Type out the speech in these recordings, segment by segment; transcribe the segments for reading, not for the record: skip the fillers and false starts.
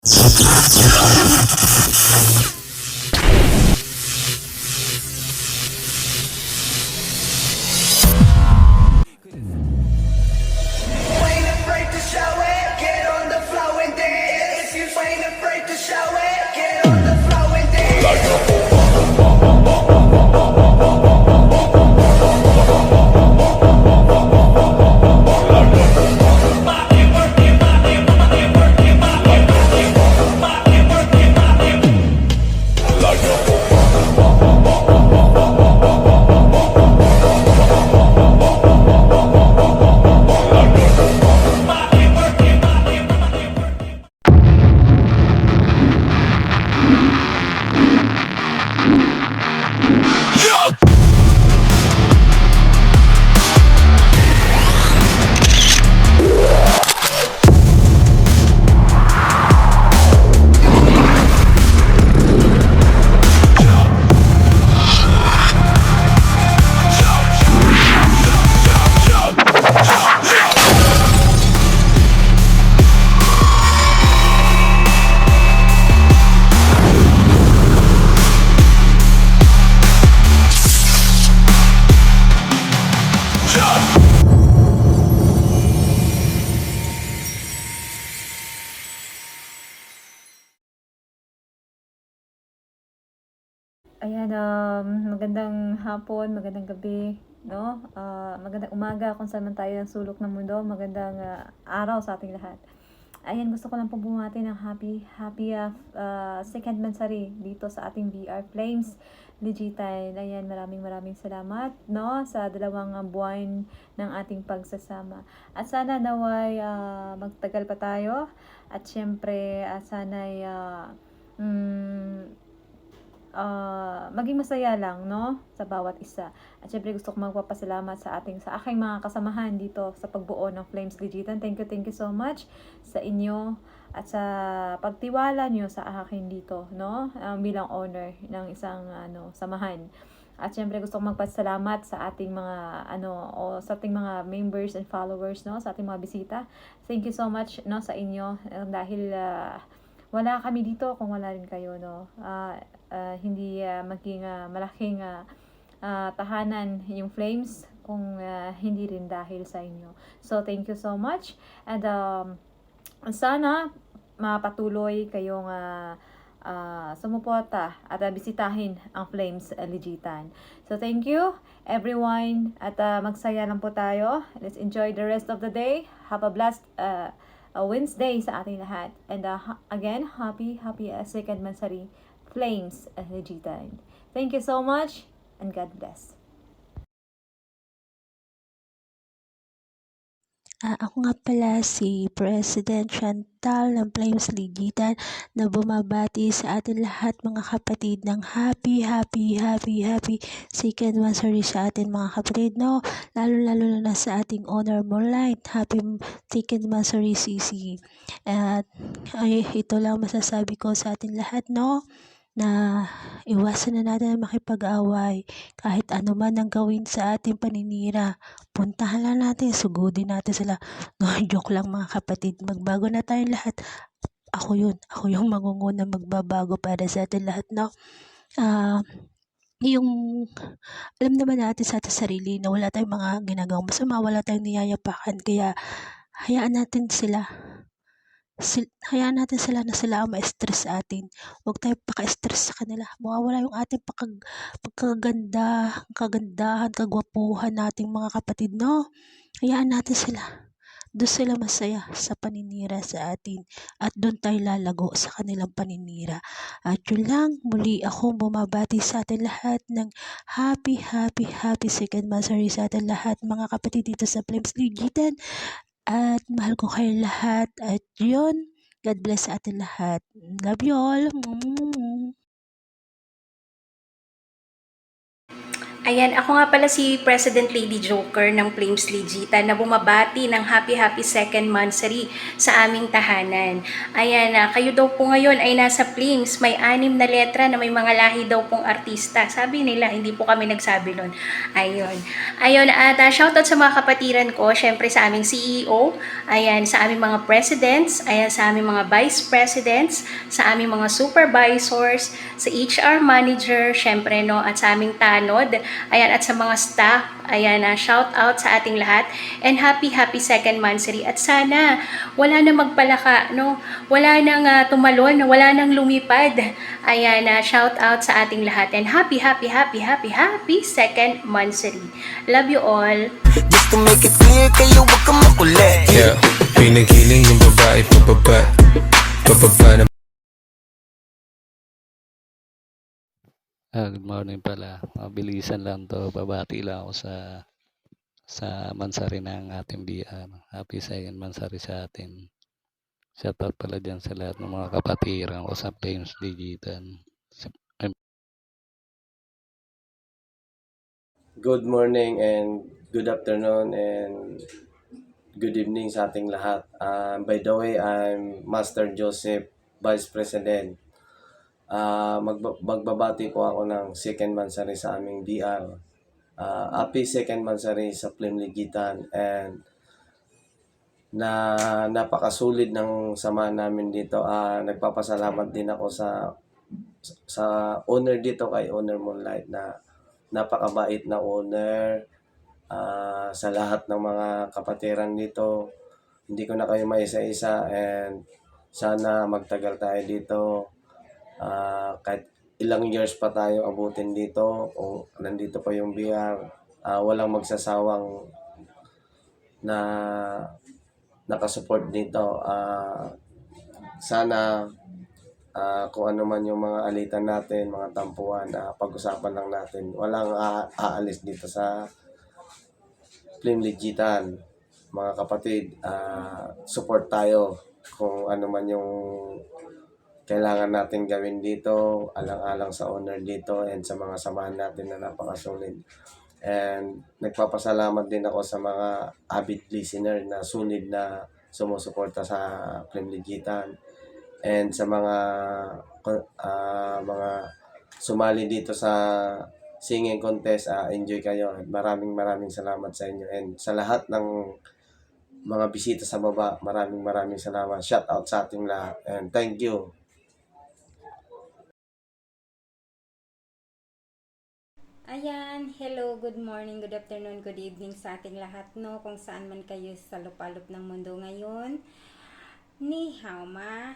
Ain't afraid to show it, get on the flow and dance. If you ain't afraid to show it, get on the flow and dance. Ayan, magandang hapon, magandang gabi, no? Magandang umaga kung saan man tayo ng sulok ng mundo. Magandang araw sa ating lahat. Ayan, gusto ko lang po bumati ng happy second mansari dito sa ating VR Flames Legitine. Ayan, maraming salamat, no? Sa dalawang buwan ng ating pagsasama. At sana naway magtagal pa tayo. At syempre, sana'y maging masaya lang, no? Sa bawat isa. At syempre gusto ko magpapasalamat sa aking mga kasamahan dito sa pagbuo ng Flames Legitan. Thank you so much sa inyo at sa pagtiwala nyo sa akin dito, no? Bilang owner ng isang samahan. At syempre gusto ko magpasalamat sa ating mga sa ating mga members and followers, no? Sa ating mga bisita. Thank you so much, no, sa inyo dahil wala kami dito kung wala rin kayo, no? Hindi maging malaking tahanan yung Flames kung hindi rin dahil sa inyo. So, thank you so much. And sana mapatuloy kayong sumuporta at bisitahin ang Flames Legitan. So, thank you everyone. At magsaya lang po tayo. Let's enjoy the rest of the day. Have a blessed Wednesday sa ating lahat. And again, happy second mansari Flames Legitan. Thank you so much and God bless. Ako nga pala si President Chantal ng Flames Legitan na bumabati sa atin lahat mga kapatid ng happy second anniversary sa atin mga kapatid, no? Lalo na sa ating honor Moonlight. Happy second anniversary CC. At ito lang masasabi ko sa atin lahat, no? Na iwasan na natin ang makipag-away kahit ano man ang gawin sa ating paninira. Puntahan lang natin, sugudin natin sila. No, joke lang mga kapatid, magbago na tayong lahat. Ako yung mangunguna magbabago para sa atin lahat, no? Yung alam naman natin sa ating sarili na wala tayong mga ginagawang masama, wala tayong niyayapakan, kaya hayaan natin sila na sila ang ma-stress sa atin. Huwag tayong paka-stress sa kanila. Mawawala yung ating kagandahan, kagwapuhan nating mga kapatid, no? Hayaan natin sila. Doon sila masaya sa paninira sa atin at doon tayo lalago sa kanilang paninira. At yun lang, muli akong bumabati sa atin lahat ng happy second anniversary sa atin lahat mga kapatid dito sa Flames Legitan. At mahal ko kayo lahat. At yun, God bless sa atin lahat. Love you all. Ayan, ako nga pala si President Lady Joker ng Flames Legitan na bumabati ng happy second monthsary sa aming tahanan. Ayan, kayo daw po ngayon ay nasa Flames, may 6 na letra na may mga lahi daw pong artista. Sabi nila, hindi po kami nagsabi nun. Ayun. Ayun, at shoutout sa mga kapatiran ko, syempre sa aming CEO, ayan, sa aming mga presidents, ayan, sa aming mga vice presidents, sa aming mga supervisors, sa HR manager, syempre no, at sa aming tanod, ayan, at sa mga staff, ayan, shout out sa ating lahat, and happy second monthsary, at sana wala na magpalaka, no, wala nang tumalon, wala nang lumipad, ayan, shout out sa ating lahat, and happy second monthsary. Love you all. Just to make it clear, kayo wag kang makulit. Yeah, pinigiling yung babae pababa na. Good morning pala. Mabilisan lang to. Babati lang ako sa mansari ng ating BR. Happy second mansari sa atin. Shoutout pala dyan sa lahat ng mga kapatiran ko sa Flames Digital. Good morning and good afternoon and good evening sa ating lahat. By the way, I'm Master Joseph, Vice President. Magbabati po ako ng second mansari sa aming DR. Happy second mansari sa Flame Legitan, and napakasulit ng samahan namin dito. Nagpapasalamat din ako sa owner dito, kay Owner Moonlight, na napakabait na owner. Sa lahat ng mga kapatiran dito, hindi ko na kayo maisa-isa, and sana magtagal tayo dito. Kahit ilang years pa tayo abutin dito, kung nandito pa yung BR, walang magsasawang na nakasupport dito. Sana kung ano man yung mga alitan natin, mga tampuhan, pag-usapan lang natin. Walang aalis dito sa Flame Legitan. Mga kapatid, support tayo kung ano man yung kailangan natin gawin dito, alang-alang sa owner dito and sa mga samahan natin na napakasulit. And nagpapasalamat din ako sa mga avid listener na sulit na sumusuporta sa Flame Legitan, and sa mga sumali dito sa singing contest. Enjoy kayo, at maraming salamat sa inyo, and sa lahat ng mga bisita sa baba, maraming salamat. Shout out sa ating lahat, and thank you. Ayan, hello, good morning, good afternoon, good evening sa ating lahat, no, kung saan man kayo sa lupalop ng mundo ngayon. Ni hao ma.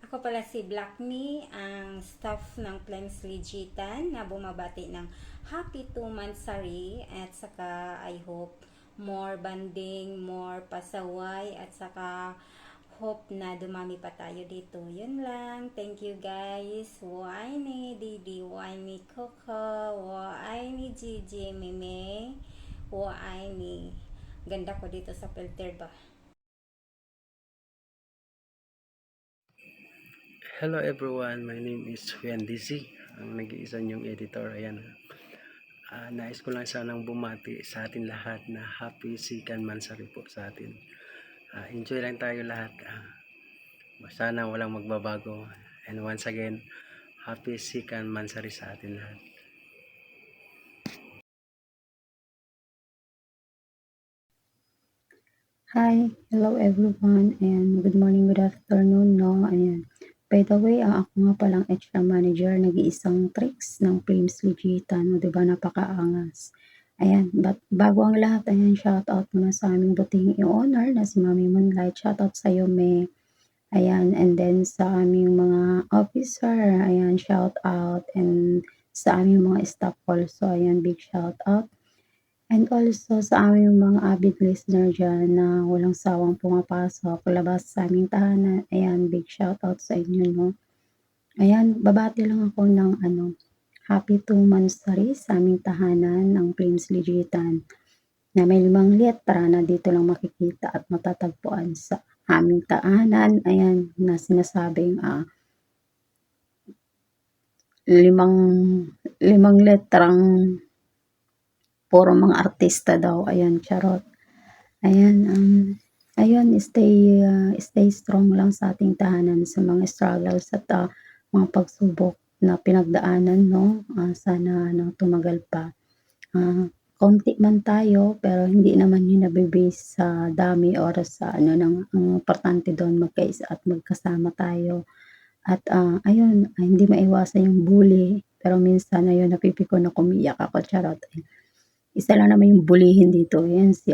Ako pala si Black Me, ang staff ng Flames Legitan na bumabati ng happy 2 monthsary, at saka I hope more banding, more pasaway, at saka hope na dumami pa tayo dito. Yun lang. Thank you guys. Why ni Didi, why ni Coco, why ni Gigi, Meme, why ni. Ganda ko dito sa filter ba. Hello everyone, my name is Huyan Dizzy, ang nag-iisa niyong editor. Ayan. Nais ko lang sanang bumati sa atin lahat na happy second monthsary po sa atin. Enjoy lang tayo lahat. Sana walang magbabago. And once again, happy second monthsary sa atin lahat. Hi, hello everyone, and good morning, good afternoon, no, ayan. By the way, ako nga palang HR manager, nag-iisang tricks ng Flames Legitan, no, diba, napakaangas. Ayan, bago ang lahat, ayan, shout out muna sa aming buting i-honor na si Mami Moonlight, shout out sa iyo, May. Ayan, and then sa aming mga officer, ayan, shout out, and sa aming mga staff also, ayan, big shout out. And also sa aming mga avid listener dyan na walang sawang pumapasok, labas sa aming tahanan, ayan, big shout out sa inyo, no. Ayan, babati lang ako ng happy 2 monthsary sa aming tahanan ng Flames Legitan, na may 5 letra na dito lang makikita at matatagpuan sa aming tahanan. Ayan, na sinasabing 5 letrang puro mga artista daw. Ayan, charot. Ayan, ayun, stay strong lang sa ating tahanan sa mga struggles at mga pagsubok na pinagdaanan, no? Sana ano, tumagal pa. Konti man tayo, pero hindi naman yun nabibase sa dami or sa ano, ang importante doon magkaisa at magkasama tayo. At ayun, hindi maiwasan yung bully, pero minsan ayun, napipikon ako, umiiyak ako, charot. Isa lang naman yung bulihin dito, yan si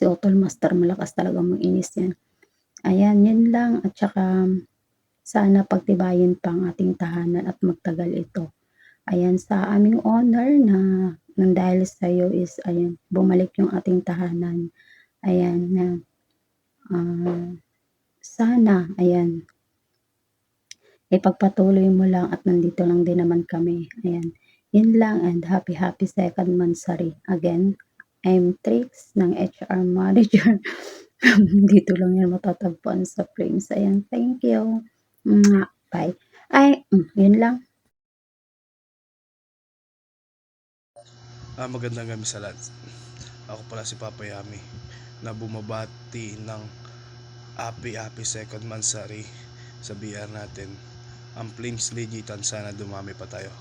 Otol Master, malakas talaga manginis yan. Ayan, yun lang, at saka sana pagtibayin pa ang ating tahanan at magtagal ito. Ayan, sa aming honor na nang dahil sa iyo is, ayan, bumalik yung ating tahanan. Ayan, na sana, ayan, ipagpatuloy mo lang at nandito lang din naman kami. Ayan, yun lang, and happy second mansari. Again, I'm Trix ng HR Manager. Dito lang yan matatagpuan sa Flames. Ayan, thank you. Bye. Yun lang. Magandang gabi sa lahat. Ako pala si Papa Yami na bumabati ng happy second mansari sa BR natin. Ang Flames Legitan, sana dumami pa tayo.